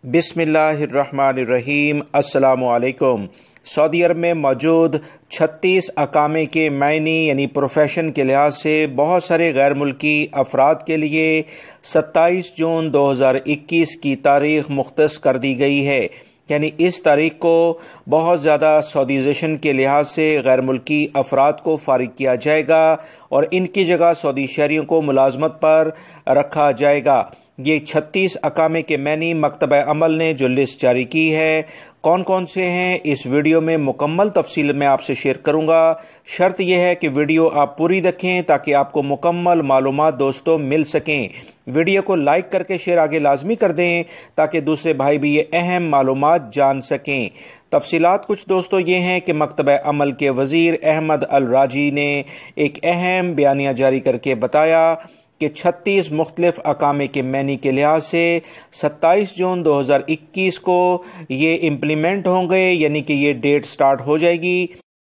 بسم اللہ الرحمن الرحیم۔ السلام علیکم۔ سعودی عرب میں موجود 36 اقامے کے معنی یعنی پروفیشن کے لحاظ سے بہت سارے غیر ملکی افراد کے لیے 27 جون 2021 کی تاریخ مختص کر دی گئی ہے، یعنی اس تاریخ کو بہت زیادہ سعودیزیشن کے لحاظ سے غیر ملکی افراد کو فارغ کیا جائے گا اور ان کی جگہ سعودی شہریوں کو ملازمت پر رکھا جائے گا۔ یہ 36 اقامے کے معنی مکتبہ عمل نے جو لسٹ جاری کی ہے، کون کون سے ہیں اس ویڈیو میں مکمل تفصیل میں آپ سے شیئر کروں گا۔ شرط یہ ہے کہ ویڈیو آپ پوری دیکھیں تاکہ آپ کو مکمل معلومات دوستوں مل سکیں۔ ویڈیو کو لائک کر کے شیئر آگے لازمی کر دیں تاکہ دوسرے بھائی بھی یہ اہم معلومات جان سکیں۔ تفصیلات کچھ دوستوں یہ ہیں کہ مکتبہ عمل کے وزیر احمد الراجی نے ایک اہم بیانیہ جاری کر کے بتایا کہ 36 مختلف اقامے کے معنی کے لحاظ سے 27 جون 2021 کو یہ امپلیمنٹ ہوں گے، یعنی کہ یہ ڈیٹ سٹارٹ ہو جائے گی۔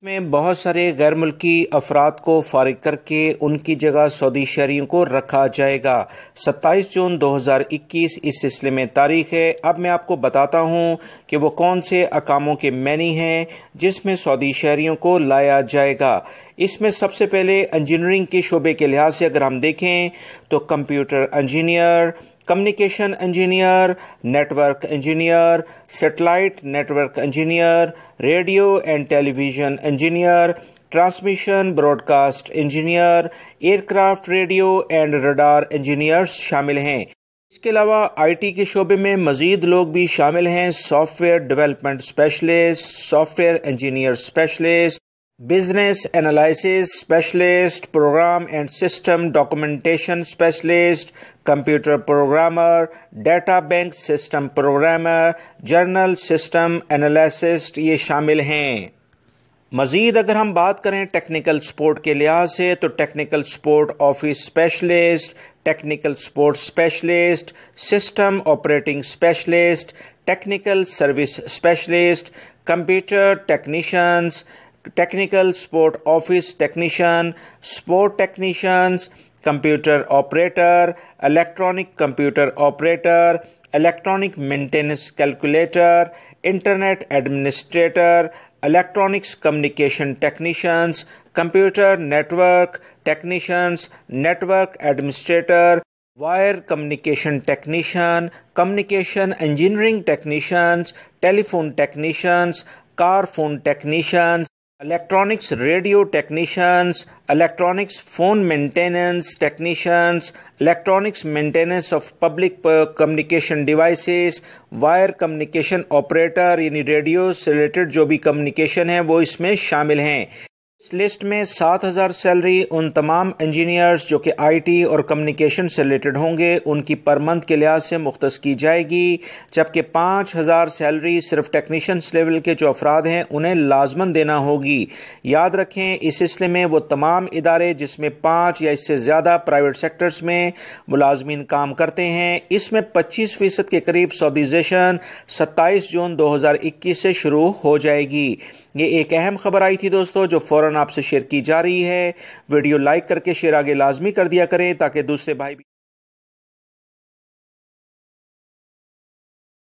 میں بہت سارے غیر ملکی افراد کو فارغ کر کے ان کی جگہ سعودی شہریوں کو رکھا جائے گا۔ 27 جون 2021 اس سلسلے میں تاریخ ہے۔ اب میں آپ کو بتاتا ہوں کہ وہ کون سے اقاموں کے معنی ہیں جس میں سعودی شہریوں کو لایا جائے گا۔ اس میں سب سے پہلے انجینئرنگ کے شعبے کے لحاظ سے اگر ہم دیکھیں تو computer engineer, communication engineer, network engineer, satellite network engineer, radio and television engineer, transmission broadcast engineer, aircraft radio and radar engineers شامل ہیں۔ اس کے علاوہ آئی ٹی کے شعبے میں مزید لوگ بھی شامل ہیں، software development specialist, software engineer specialist, business analysis specialist, program and system documentation specialist, computer programmer, data bank system programmer, general system analyst یہ شامل ہیں۔ مزید اگر ہم بات کریں ٹیکنیکل سپورٹ کے لحاظ سے تو technical support office specialist, technical support specialist, system operating specialist, technical service specialist, computer technicians, technical support office technician, support technicians, computer operator, electronic computer operator, electronic maintenance calculator, internet administrator, electronics communication technicians, computer network technicians, network administrator, wire communication technician, communication engineering technicians, telephone technicians, car phone technicians, electronics radio technicians, electronics phone maintenance technicians, electronics maintenance of public communication devices, wire communication operator یعنی radio سے related جو بھی communication ہے وہ اس میں شامل ہیں۔ اس list میں 7,000 سیلری ان تمام انجینئرز جو کہ آئی ٹی اور کمیونیکیشن سے ریلیٹڈ ہوں گے ان کی پر منتھ کے لحاظ سے مختص کی جائے گی، جبکہ 5,000 سیلری صرف ٹیکنیشینس لیول کے جو افراد ہیں انہیں لازماً دینا ہوگی۔ یاد رکھیں اس سلسلے میں وہ تمام ادارے جس میں 5 یا اس سے زیادہ پرائیویٹ سیکٹرز میں ملازمین کام کرتے ہیں، اس میں 25% کے قریب سعودیزیشن 27 جون 2021 سے شروع ہو جائے گی۔ یہ ایک اہم خبر آئی تھی دوستو جو فوراً آپ سے شیئر کی جا رہی ہے۔ ویڈیو لائک کر کے شیئر آگے لازمی کر دیا کریں تاکہ دوسرے بھائی بھی